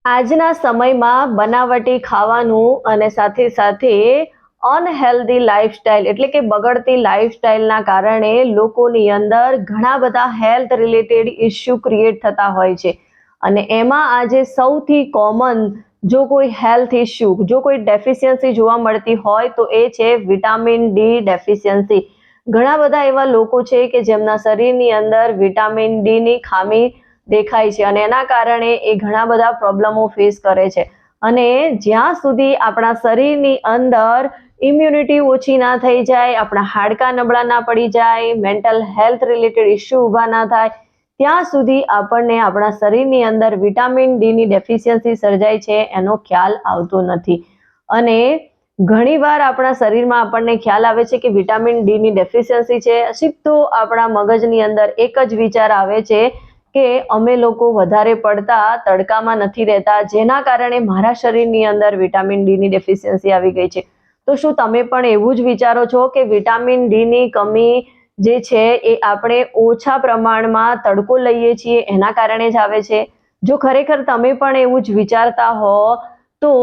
આજના સમયમાં બનાવટી ખાવાનું અને સાથે સાથે અનહેલ્ધી લાઈફસ્ટાઈલ એટલે કે બગડતી લાઈફસ્ટાઈલના કારણે લોકોની અંદર ઘણા બધા હેલ્થ રિલેટેડ ઇસ્યુ ક્રિએટ થતા હોય છે. અને એમાં આજે સૌથી કોમન જો કોઈ હેલ્થ ઇસ્યુ, જો કોઈ ડેફિશિયન્સી જોવા મળતી હોય તો એ છે વિટામિન ડી ડેફિશિયન્સી. ઘણા બધા એવા લોકો છે કે જેમના શરીરની અંદર વિટામિન ડીની ખામી દેખાય છે અને એના કારણે એ ઘણા બધા પ્રોબ્લેમો ફેસ કરે છે. અને જ્યાં સુધી આપણા શરીરની અંદર ઇમ્યુનિટી ઓછી ના થઈ જાય, આપણા હાડકાં નબળા ના પડી જાય, મેન્ટલ હેલ્થ રિલેટેડ ઇસ્યુ ઊભા ના થાય, ત્યાં સુધી આપણને આપણા શરીરની અંદર વિટામિન ડીની ડેફિશિયન્સી સર્જાય છે એનો ખ્યાલ આવતો નથી. અને ઘણીવાર આપણા શરીરમાં આપણને ખ્યાલ આવે છે કે વિટામિન ડીની ડેફિશિયન્સી છે, સીધો આપણા મગજની અંદર એક જ વિચાર આવે છે કે અમે લોકો વધારે પડતા તડકામાં નથી રહેતા, જેના કારણે મારા શરીરની અંદર વિટામિન ડીની ડેફિશિયન્સી આવી ગઈ છે. તો શું તમે પણ એવું જ વિચારો છો કે વિટામિન ડીની કમી જે છે એ આપણે ઓછા પ્રમાણમાં તડકો લઈએ છીએ એના કારણે જ આવે છે? જો ખરેખર તમે પણ એવું જ વિચારતા હો તો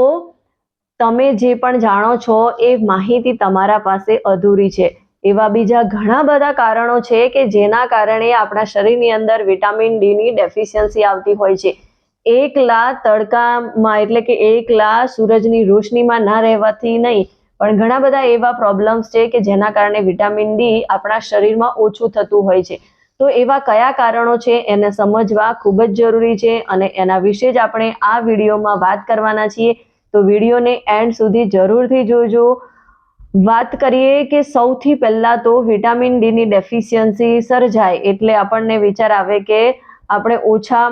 તમે જે પણ જાણો છો એ માહિતી તમારા પાસે અધૂરી છે. એવા બીજા ઘણા બધા કારણો છે કે જેના કારણે આપણા શરીરની અંદર વિટામિન ડીની ડેફિશિયન્સી આવતી હોય છે. એકલા તડકામાં એટલે કે એકલા સૂરજની રોશનીમાં ના રહેવાથી નહીં, પણ ઘણા બધા એવા પ્રોબ્લેમ્સ છે કે જેના કારણે વિટામિન ડી આપણા શરીરમાં ઓછું થતું હોય છે. તો એવા કયા કારણો છે એને સમજવા ખૂબ જ જરૂરી છે અને એના વિશે જ આપણે આ વિડીયોમાં વાત કરવાના છીએ. તો વિડીયોને એન્ડ સુધી જરૂરથી જોજો. વાત કરીએ કે સૌથી પહેલા તો વિટામિન ડીની ડેફિશિયન્સી સર્જાય એટલે આપણને વિચાર આવે કે આપણે ઓછા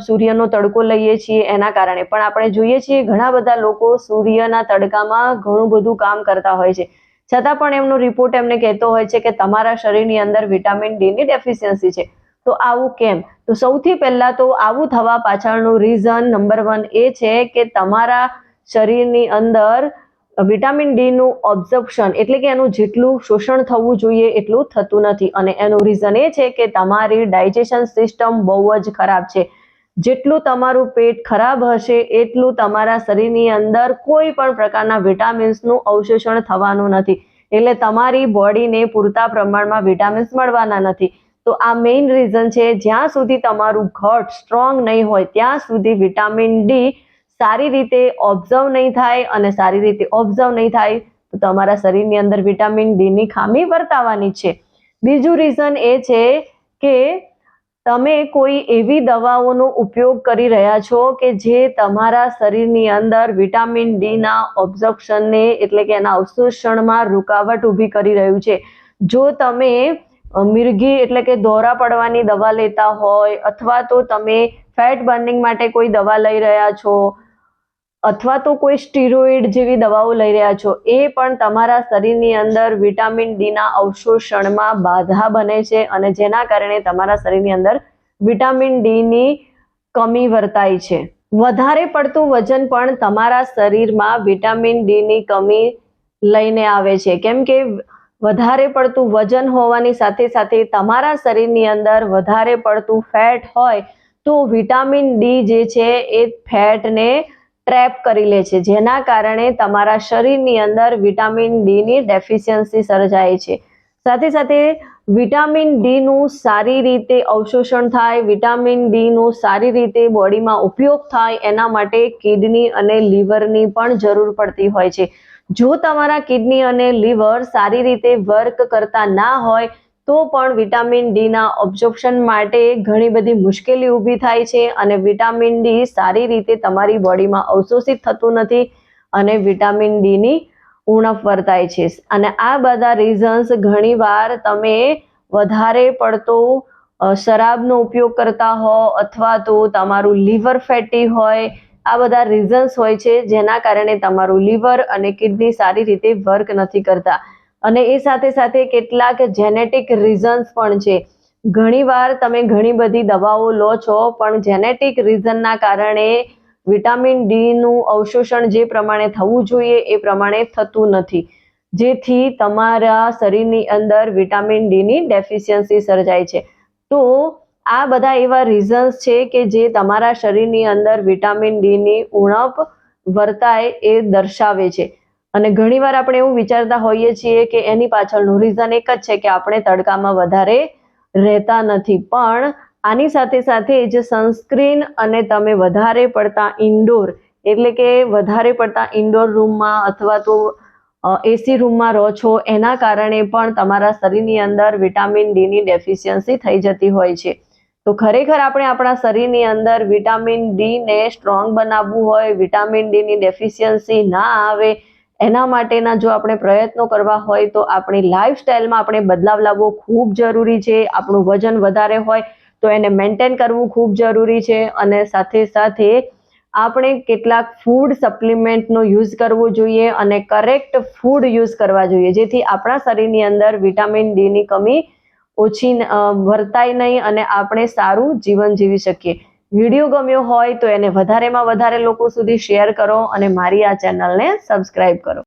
સૂર્યનો તડકો લઈએ છીએ એના કારણે. પણ આપણે જોઈએ છીએ ઘણા બધા લોકો સૂર્યના તડકામાં ઘણું બધું કામ કરતા હોય છે, છતાં પણ એમનો રિપોર્ટ એમને કહેતો હોય છે કે તમારા શરીરની અંદર વિટામિન ડીની ડેફિશિયન્સી છે. તો આવું કેમ? તો સૌથી પહેલા તો આવું થવા પાછળનું રીઝન નંબર 1 એ છે કે તમારા શરીરની અંદર વિટામિન ડીનું ઓબ્ઝર્પ્શન એટલે કે એનું જેટલું શોષણ થવું જોઈએ એટલું થતું નથી. અને એનું રીઝન એ છે કે તમારી ડાયજેશન સિસ્ટમ બહુ જ ખરાબ છે. જેટલું તમારું પેટ ખરાબ હશે એટલું તમારા શરીરની અંદર કોઈ પણ પ્રકારના વિટામિન્સનું અવશોષણ થવાનું નથી, એટલે તમારી બોડીને પૂરતા પ્રમાણમાં વિટામિન્સ મળવાના નથી. તો આ મેઇન રીઝન છે. જ્યાં સુધી તમારું ઘટ સ્ટ્રોંગ નહીં હોય ત્યાં સુધી વિટામિન ડી સારી રીતે ઓબ્ઝર્વ નહીં થાય, અને સારી રીતે ઓબ્ઝર્વ નહીં થાય તો તમારા શરીરની અંદર વિટામિન ડીની ખામી વર્તાવાની છે. બીજું રીઝન એ છે કે તમે કોઈ એવી દવાઓનો ઉપયોગ કરી રહ્યા છો કે જે તમારા શરીરની અંદર વિટામિન ડીના ઓબ્ઝર્પ્શનને એટલે કે એના અવશોષણમાં રૂકાવટ ઊભી કરી રહ્યું છે. જો તમે મિર્ગી એટલે કે દોરા પડવાની દવા લેતા હોય, અથવા તો તમે ફેટ બર્નિંગ માટે કોઈ દવા લઈ રહ્યા છો, અથવા તો કોઈ સ્ટીરોઇડ જેવી દવાઓ લઈ રહ્યા છો, એ પણ તમારા શરીરની અંદર વિટામિન ડીના અવશોષણમાં બાધા બને છે અને જેના કારણે તમારા શરીરની અંદર વિટામિન ડીની કમી વર્તાય છે. વધારે પડતું વજન પણ તમારા શરીરમાં વિટામિન ડીની કમી લઈને આવે છે, કેમ કે વધારે પડતું વજન હોવાની સાથે સાથે તમારા શરીરની અંદર વધારે પડતું ફેટ હોય તો વિટામિન ડી જે છે એ ફેટને ટ્રેપ કરી લે છે, જેના કારણે તમારા શરીરની અંદર વિટામિન ડીની ડેફિશિયન્સી સર્જાય છે. સાથે સાથે વિટામિન ડીનું સારી રીતે અવશોષણ થાય, વિટામિન ડીનું સારી રીતે બોડીમાં ઉપયોગ થાય એના માટે કિડની અને લીવરની પણ જરૂર પડતી હોય છે. જો તમારા કિડની અને લીવર સારી રીતે વર્ક કરતા ના હોય તો પણ વિટામિન ડીના ઓબ્ઝર્પ્શન માટે ઘણી બધી મુશ્કેલી ઊભી થાય છે અને વિટામિન ડી સારી રીતે તમારી બોડીમાં અવશોષિત થતું નથી અને વિટામિન ડીની ઉણપ વર્તાય છે. અને આ બધા રીઝન્સ ઘણીવાર તમે વધારે પડતો શરાબનો ઉપયોગ કરતા હો અથવા તો તમારું લીવર ફેટી હોય, આ બધા રીઝન્સ હોય છે જેના કારણે તમારું લીવર અને કિડની સારી રીતે વર્ક નથી કરતા. અને એ સાથે સાથે કેટલાક જેનેટિક રીઝન્સ પણ છે. ઘણીવાર તમે ઘણી બધી દવાઓ લો છો પણ જેનેટિક રીઝનના કારણે વિટામિન ડીનું અવશોષણ જે પ્રમાણે થવું જોઈએ એ પ્રમાણે થતું નથી, જેથી તમારા શરીરની અંદર વિટામિન ડીની ડેફિશિયન્સી સર્જાય છે. તો આ બધા એવા રીઝન્સ છે કે જે તમારા શરીરની અંદર વિટામિન ડીની ઉણપ વર્તાય એ દર્શાવે છે. અને ઘણીવાર આપણે એવું વિચારતા હોઈએ છીએ કે એની પાછળનું રીઝન એક જ છે કે આપણે તડકામાં વધારે રહેતા નથી, પણ આની સાથે સાથે જે સનસ્ક્રીન અને તમે વધારે પડતા ઇન્ડોર એટલે કે વધારે પડતા ઇન્ડોર રૂમમાં અથવા તો એસી રૂમમાં રહો છો એના કારણે પણ તમારા શરીરની અંદર વિટામિન ડીની ડેફિશિયન્સી થઈ જતી હોય છે. તો ખરેખર આપણે આપણા શરીરની અંદર વિટામિન ડીને સ્ટ્રોંગ બનાવવું હોય, વિટામિન ડીની ડેફિશિયન્સી ના આવે એના માટેના જો આપણે પ્રયત્નો કરવા હોય તો આપણી લાઈફસ્ટાઈલમાં આપણે બદલાવ લાવવો ખૂબ જરૂરી છે. આપણું વજન વધારે હોય તો એને મેન્ટેન કરવું ખૂબ જરૂરી છે, અને સાથે સાથે આપણે કેટલાક ફૂડ સપ્લિમેન્ટનો યુઝ કરવો જોઈએ અને કરેક્ટ ફૂડ યુઝ કરવા જોઈએ, જેથી આપણા શરીરની અંદર વિટામિન ડીની કમી ઓછી વર્તાય નહીં અને આપણે સારું જીવન જીવી શકીએ. વિડીયો ગમ્યો હોય તો એને વધારેમાં વધારે લોકો સુધી શેર કરો અને મારી આ ચેનલને સબસ્ક્રાઇબ કરો.